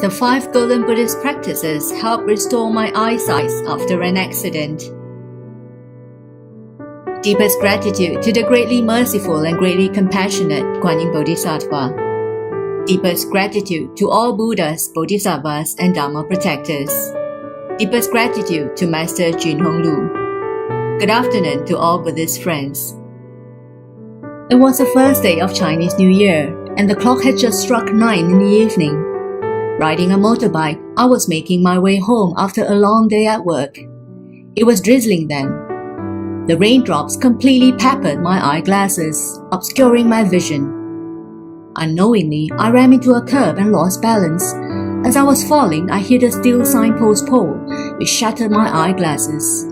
The 5 golden Buddhist practices help restore my eyesight after an accident. Deepest gratitude to the greatly merciful and greatly compassionate Guan Yin Bodhisattva. Deepest gratitude to all Buddhas, Bodhisattvas, and Dharma protectors. Deepest gratitude to Master Junhong Lu. Good afternoon to all Buddhist friends. It was the first day of Chinese New Year, and the clock had just struck 9 in the evening. Riding a motorbike, I was making my way home after a long day at work. It was drizzling then. The raindrops completely peppered my eyeglasses, obscuring my vision. Unknowingly, I ran into a curb and lost balance. As I was falling, I hit a steel signpost pole, which shattered my eyeglasses.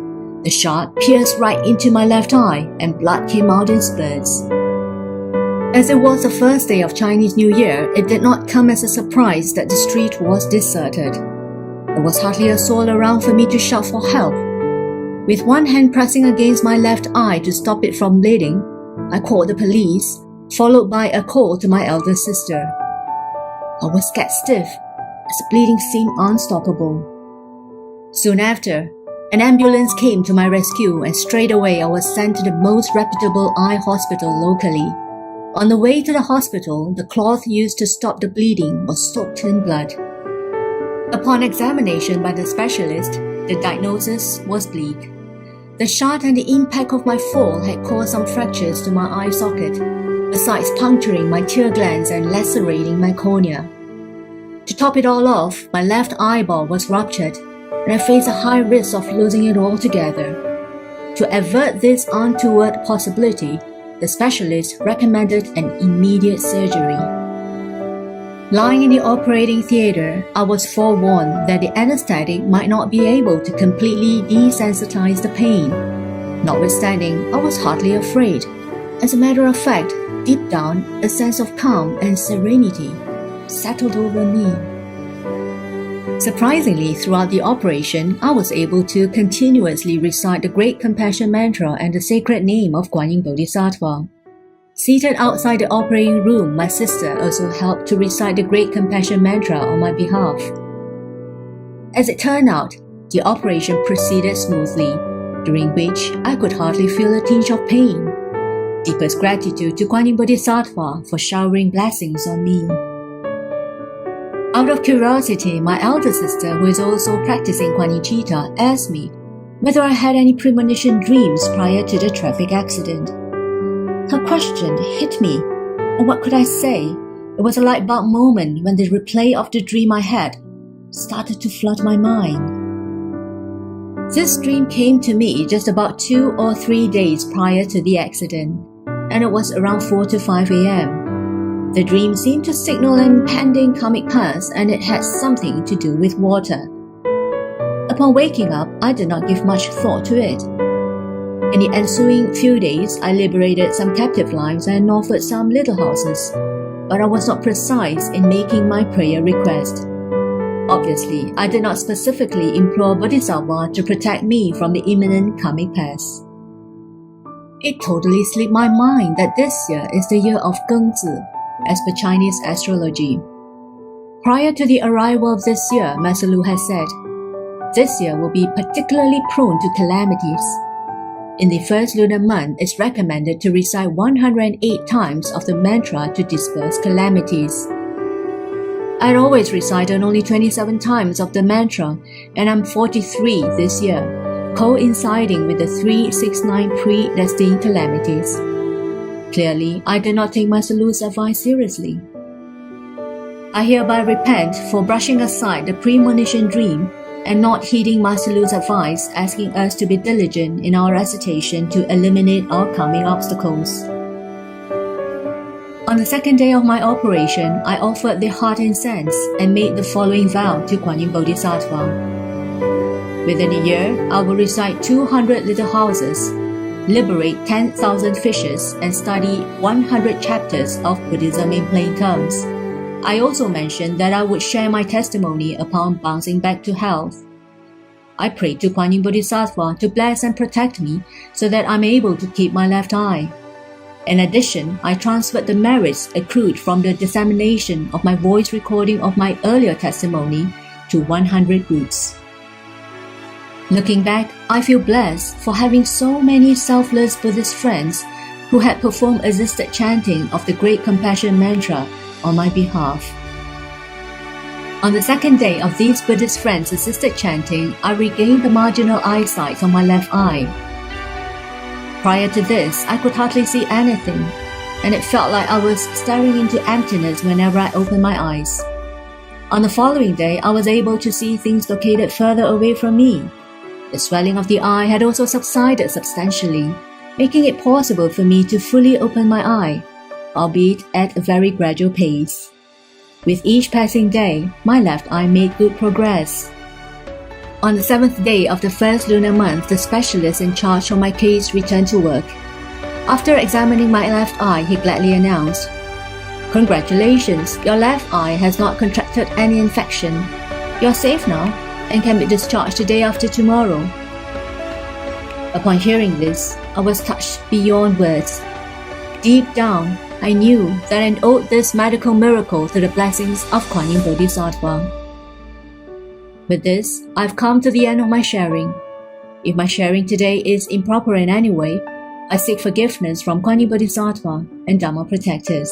The shot pierced right into my left eye, and blood came out in spurts. As it was the first day of Chinese New Year, it did not come as a surprise that the street was deserted. There was hardly a soul around for me to shout for help. With one hand pressing against my left eye to stop it from bleeding, I called the police, followed by a call to my elder sister. I was scared stiff, as the bleeding seemed unstoppable. Soon after, an ambulance came to my rescue, and straight away I was sent to the most reputable eye hospital locally. On the way to the hospital, the cloth used to stop the bleeding was soaked in blood. Upon examination by the specialist, the diagnosis was bleak. The shot and the impact of my fall had caused some fractures to my eye socket, besides puncturing my tear glands and lacerating my cornea. To top it all off, my left eyeball was ruptured, and I faced a high risk of losing it altogether. To avert this untoward possibility, the specialist recommended an immediate surgery. Lying in the operating theater, I was forewarned that the anesthetic might not be able to completely desensitize the pain. Notwithstanding, I was hardly afraid. As a matter of fact, deep down, a sense of calm and serenity settled over me. Surprisingly, throughout the operation, I was able to continuously recite the Great Compassion Mantra and the sacred name of Guan Yin Bodhisattva. Seated outside the operating room, my sister also helped to recite the Great Compassion Mantra on my behalf. As it turned out, the operation proceeded smoothly, during which I could hardly feel a tinge of pain. Deepest gratitude to Guan Yin Bodhisattva for showering blessings on me. Out of curiosity, my elder sister, who is also practicing Guan Yin Chitta, asked me whether I had any premonition dreams prior to the traffic accident. Her question hit me, and what could I say? It was a light bulb moment when the replay of the dream I had started to flood my mind. This dream came to me just about 2 or 3 days prior to the accident, and it was around 4 to 5 a.m. The dream seemed to signal an impending karmic past, and it had something to do with water. Upon waking up, I did not give much thought to it. In the ensuing few days, I liberated some captive lives and offered some little houses, but I was not precise in making my prayer request. Obviously, I did not specifically implore Bodhisattva to protect me from the imminent karmic past. It totally slipped my mind that this year is the year of Gengzi, as per Chinese astrology. Prior to the arrival of this year, Master Lu has said, this year will be particularly prone to calamities. In the first lunar month, it's recommended to recite 108 times of the mantra to disperse calamities. I had always recited only 27 times of the mantra, and I'm 43 this year, coinciding with the 369 predestined calamities. Clearly, I did not take Master Lu's advice seriously. I hereby repent for brushing aside the premonition dream and not heeding Master Lu's advice, asking us to be diligent in our recitation to eliminate our karmic obstacles. On the second day of my operation, I offered the heart incense and made the following vow to Guan Yin Bodhisattva. Within a year, I will recite 200 little houses, liberate 10,000 fishes, and study 100 chapters of Buddhism in plain terms. I also mentioned that I would share my testimony upon bouncing back to health. I prayed to Guan Yin Bodhisattva to bless and protect me so that I'm able to keep my left eye. In addition, I transferred the merits accrued from the dissemination of my voice recording of my earlier testimony to 100 groups. Looking back, I feel blessed for having so many selfless Buddhist friends who had performed assisted chanting of the Great Compassion Mantra on my behalf. On the second day of these Buddhist friends' assisted chanting, I regained the marginal eyesight on my left eye. Prior to this, I could hardly see anything, and it felt like I was staring into emptiness whenever I opened my eyes. On the following day, I was able to see things located further away from me. The swelling of the eye had also subsided substantially, making it possible for me to fully open my eye, albeit at a very gradual pace. With each passing day, my left eye made good progress. On the 7th day of the first lunar month, the specialist in charge of my case returned to work. After examining my left eye, he gladly announced, "Congratulations, your left eye has not contracted any infection. You're safe now and can be discharged the day after tomorrow." Upon hearing this, I was touched beyond words. Deep down, I knew that I owed this medical miracle to the blessings of Kuan Yin Bodhisattva. With this, I've come to the end of my sharing. If my sharing today is improper in any way, I seek forgiveness from Kuan Yin Bodhisattva and Dharma protectors.